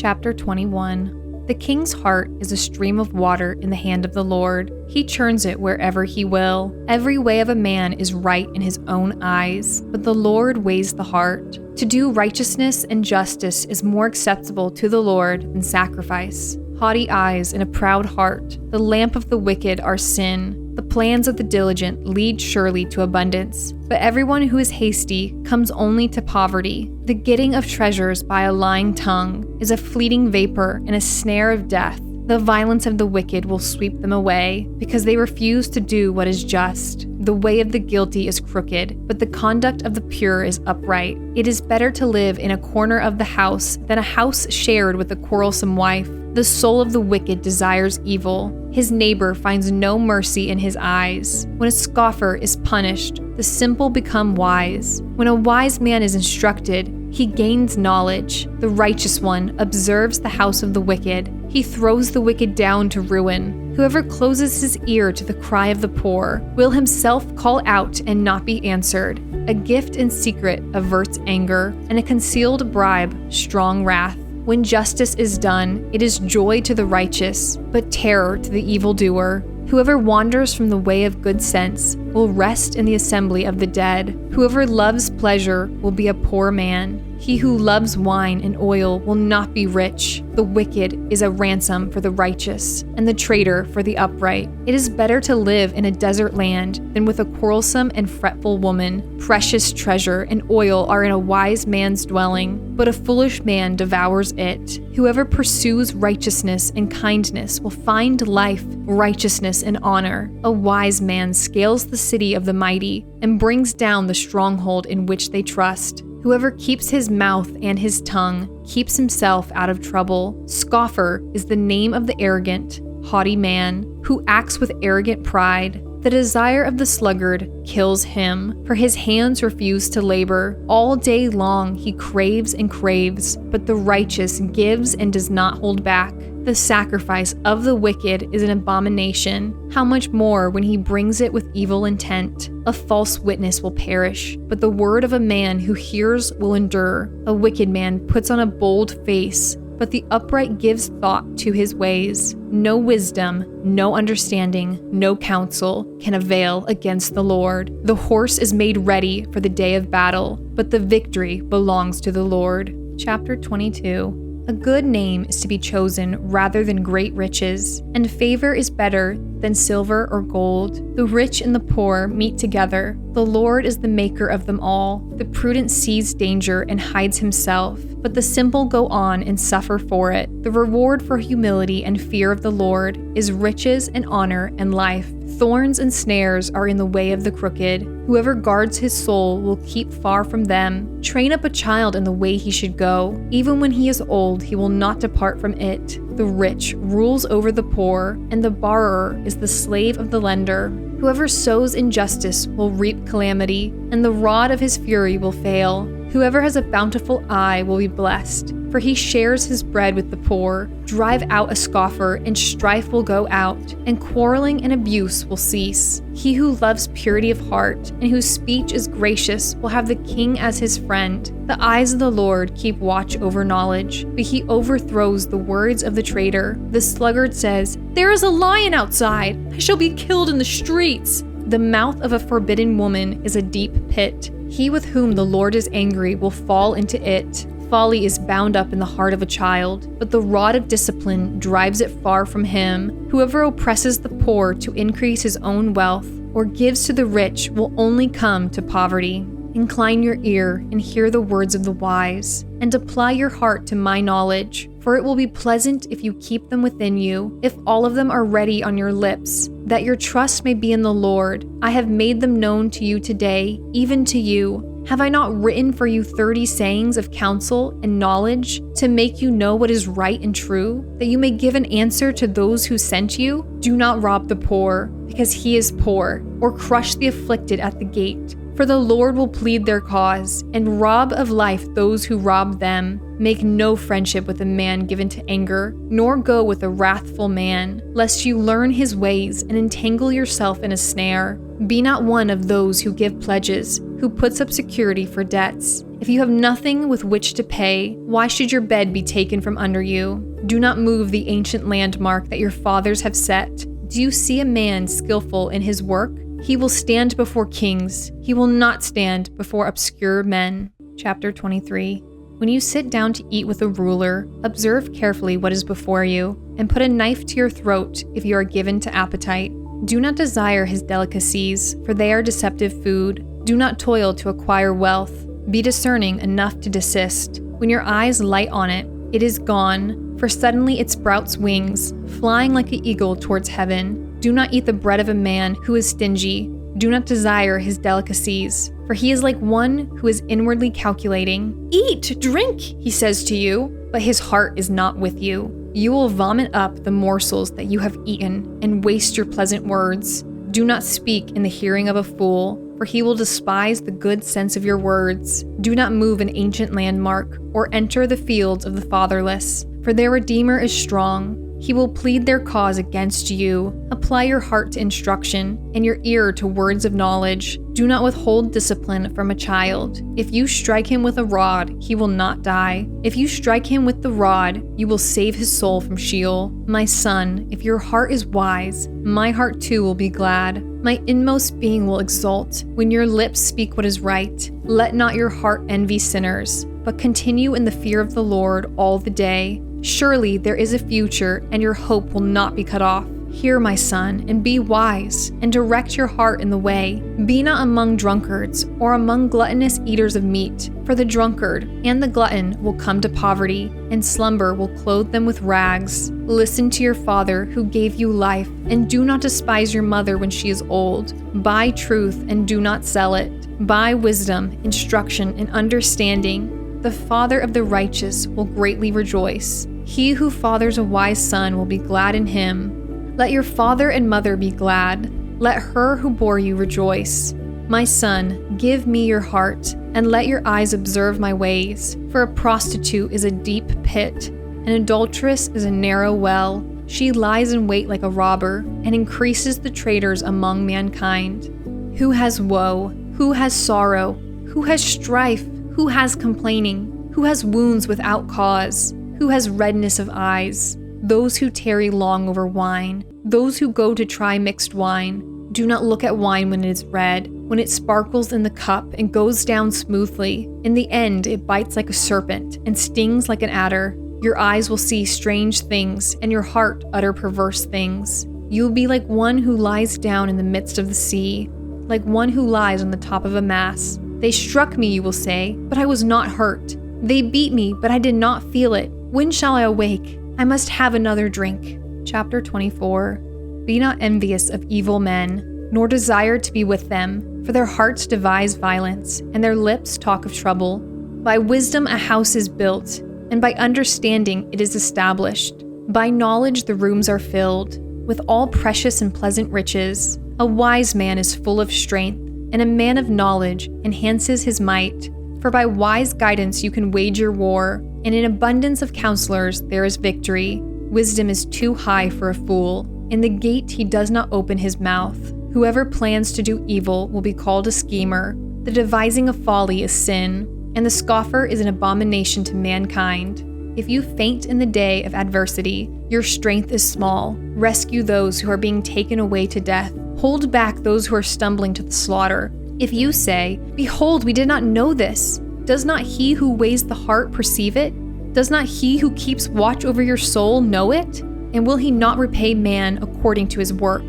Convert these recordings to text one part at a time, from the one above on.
Chapter 21. The king's heart is a stream of water in the hand of the Lord. He churns it wherever he will. Every way of a man is right in his own eyes, but the Lord weighs the heart. To do righteousness and justice is more acceptable to the Lord than sacrifice. Haughty eyes and a proud heart, the lamp of the wicked are sin. The plans of the diligent lead surely to abundance, but everyone who is hasty comes only to poverty. The getting of treasures by a lying tongue is a fleeting vapor and a snare of death. The violence of the wicked will sweep them away, because they refuse to do what is just. The way of the guilty is crooked, but the conduct of the pure is upright. It is better to live in a corner of the house than a house shared with a quarrelsome wife. The soul of the wicked desires evil. His neighbor finds no mercy in his eyes. When a scoffer is punished, the simple become wise. When a wise man is instructed, he gains knowledge. The righteous one observes the house of the wicked. He throws the wicked down to ruin. Whoever closes his ear to the cry of the poor will himself call out and not be answered. A gift in secret averts anger, and a concealed bribe strong wrath. When justice is done, it is joy to the righteous, but terror to the evildoer. Whoever wanders from the way of good sense will rest in the assembly of the dead. Whoever loves pleasure will be a poor man. He who loves wine and oil will not be rich. The wicked is a ransom for the righteous, and the traitor for the upright. It is better to live in a desert land than with a quarrelsome and fretful woman. Precious treasure and oil are in a wise man's dwelling, but a foolish man devours it. Whoever pursues righteousness and kindness will find life, righteousness, and honor. A wise man scales the city of the mighty and brings down the stronghold in which they trust. Whoever keeps his mouth and his tongue keeps himself out of trouble. Scoffer is the name of the arrogant, haughty man who acts with arrogant pride. The desire of the sluggard kills him, for his hands refuse to labor. All day long he craves and craves, but the righteous gives and does not hold back. The sacrifice of the wicked is an abomination. How much more when he brings it with evil intent? A false witness will perish, but the word of a man who hears will endure. A wicked man puts on a bold face, but the upright gives thought to his ways. No wisdom, no understanding, no counsel can avail against the Lord. The horse is made ready for the day of battle, but the victory belongs to the Lord. Chapter 22. A good name is to be chosen rather than great riches, and favor is better than silver or gold. The rich and the poor meet together. The Lord is the maker of them all. The prudent sees danger and hides himself, but the simple go on and suffer for it. The reward for humility and fear of the Lord is riches and honor and life. Thorns and snares are in the way of the crooked. Whoever guards his soul will keep far from them. Train up a child in the way he should go. Even when he is old, he will not depart from it. The rich rules over the poor, and the borrower is the slave of the lender. Whoever sows injustice will reap calamity, and the rod of his fury will fail. Whoever has a bountiful eye will be blessed, for he shares his bread with the poor. Drive out a scoffer, and strife will go out, and quarreling and abuse will cease. He who loves purity of heart, and whose speech is gracious, will have the king as his friend. The eyes of the Lord keep watch over knowledge, but he overthrows the words of the traitor. The sluggard says, "There is a lion outside. I shall be killed in the streets." The mouth of a forbidden woman is a deep pit. He with whom the Lord is angry will fall into it. Folly is bound up in the heart of a child, but the rod of discipline drives it far from him. Whoever oppresses the poor to increase his own wealth, or gives to the rich, will only come to poverty. Incline your ear and hear the words of the wise, and apply your heart to my knowledge, for it will be pleasant if you keep them within you, if all of them are ready on your lips, that your trust may be in the Lord. I have made them known to you today, even to you. Have I not written for you 30 sayings of counsel and knowledge to make you know what is right and true, that you may give an answer to those who sent you? Do not rob the poor, because he is poor, or crush the afflicted at the gate. For the Lord will plead their cause, and rob of life those who rob them. Make no friendship with a man given to anger, nor go with a wrathful man, lest you learn his ways and entangle yourself in a snare. Be not one of those who give pledges, who puts up security for debts. If you have nothing with which to pay, why should your bed be taken from under you? Do not move the ancient landmark that your fathers have set. Do you see a man skillful in his work? He will stand before kings. He will not stand before obscure men. Chapter 23. When you sit down to eat with a ruler, observe carefully what is before you, and put a knife to your throat if you are given to appetite. Do not desire his delicacies, for they are deceptive food. Do not toil to acquire wealth. Be discerning enough to desist. When your eyes light on it, it is gone, for suddenly it sprouts wings, flying like an eagle towards heaven. Do not eat the bread of a man who is stingy. Do not desire his delicacies, for he is like one who is inwardly calculating. Eat, drink, he says to you, but his heart is not with you. You will vomit up the morsels that you have eaten and waste your pleasant words. Do not speak in the hearing of a fool, for he will despise the good sense of your words. Do not move an ancient landmark or enter the fields of the fatherless, for their Redeemer is strong. He will plead their cause against you. Apply your heart to instruction and your ear to words of knowledge. Do not withhold discipline from a child. If you strike him with a rod, he will not die. If you strike him with the rod, you will save his soul from Sheol. My son, if your heart is wise, my heart too will be glad. My inmost being will exult when your lips speak what is right. Let not your heart envy sinners, but continue in the fear of the Lord all the day. Surely there is a future, and your hope will not be cut off. Hear, my son, and be wise, and direct your heart in the way. Be not among drunkards, or among gluttonous eaters of meat, for the drunkard and the glutton will come to poverty, and slumber will clothe them with rags. Listen to your father who gave you life, and do not despise your mother when she is old. Buy truth and do not sell it. Buy wisdom, instruction, and understanding. The father of the righteous will greatly rejoice. He who fathers a wise son will be glad in him. Let your father and mother be glad. Let her who bore you rejoice. My son, give me your heart, and let your eyes observe my ways. For a prostitute is a deep pit, an adulteress is a narrow well. She lies in wait like a robber, and increases the traitors among mankind. Who has woe? Who has sorrow? Who has strife? Who has complaining? Who has wounds without cause? Who has redness of eyes? Those who tarry long over wine. Those who go to try mixed wine. Do not look at wine when it is red, when it sparkles in the cup and goes down smoothly. In the end, it bites like a serpent and stings like an adder. Your eyes will see strange things, and your heart utter perverse things. You will be like one who lies down in the midst of the sea, like one who lies on the top of a mass. They struck me, you will say, but I was not hurt. They beat me, but I did not feel it. When shall I awake? I must have another drink. Chapter 24. Be not envious of evil men, nor desire to be with them, for their hearts devise violence, and their lips talk of trouble. By wisdom a house is built, and by understanding it is established. By knowledge the rooms are filled, with all precious and pleasant riches. A wise man is full of strength, and a man of knowledge enhances his might. For by wise guidance you can wage your war, and in abundance of counselors there is victory. Wisdom is too high for a fool. In the gate he does not open his mouth. Whoever plans to do evil will be called a schemer. The devising of folly is sin, and the scoffer is an abomination to mankind. If you faint in the day of adversity, your strength is small. Rescue those who are being taken away to death. Hold back those who are stumbling to the slaughter. If you say, "Behold, we did not know this," does not he who weighs the heart perceive it? Does not he who keeps watch over your soul know it? And will he not repay man according to his work?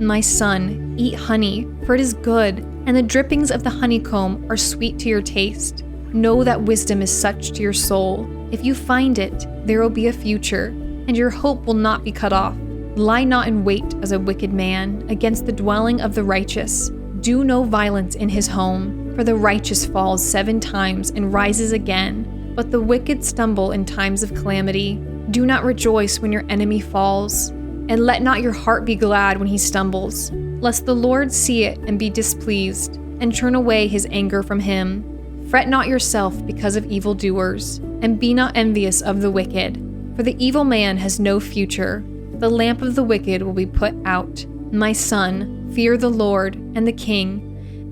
My son, eat honey, for it is good, and the drippings of the honeycomb are sweet to your taste. Know that wisdom is such to your soul. If you find it, there will be a future, and your hope will not be cut off. Lie not in wait as a wicked man against the dwelling of the righteous. Do no violence in his home, for the righteous falls 7 times and rises again, but the wicked stumble in times of calamity. Do not rejoice when your enemy falls, and let not your heart be glad when he stumbles, lest the Lord see it and be displeased, and turn away his anger from him. Fret not yourself because of evildoers, and be not envious of the wicked, for the evil man has no future. The lamp of the wicked will be put out. My son, fear the Lord and the king.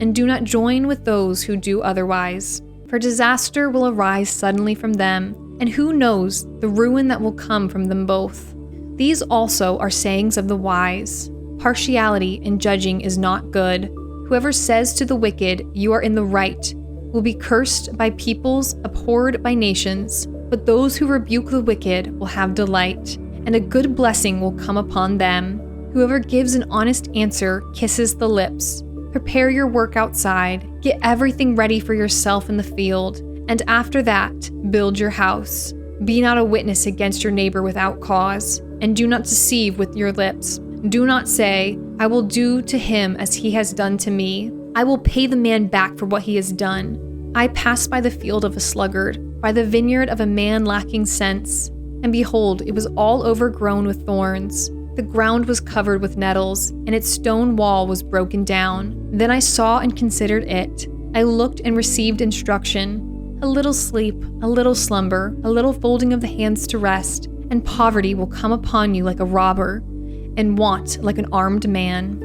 and do not join with those who do otherwise. For disaster will arise suddenly from them, and who knows the ruin that will come from them both. These also are sayings of the wise. Partiality in judging is not good. Whoever says to the wicked, "You are in the right," will be cursed by peoples, abhorred by nations. But those who rebuke the wicked will have delight, and a good blessing will come upon them. Whoever gives an honest answer kisses the lips. Prepare your work outside, get everything ready for yourself in the field, and after that, build your house. Be not a witness against your neighbor without cause, and do not deceive with your lips. Do not say, "I will do to him as he has done to me. I will pay the man back for what he has done." I passed by the field of a sluggard, by the vineyard of a man lacking sense, and behold, it was all overgrown with thorns. The ground was covered with nettles, and its stone wall was broken down. Then I saw and considered it. I looked and received instruction. A little sleep, a little slumber, a little folding of the hands to rest, and poverty will come upon you like a robber, and want like an armed man.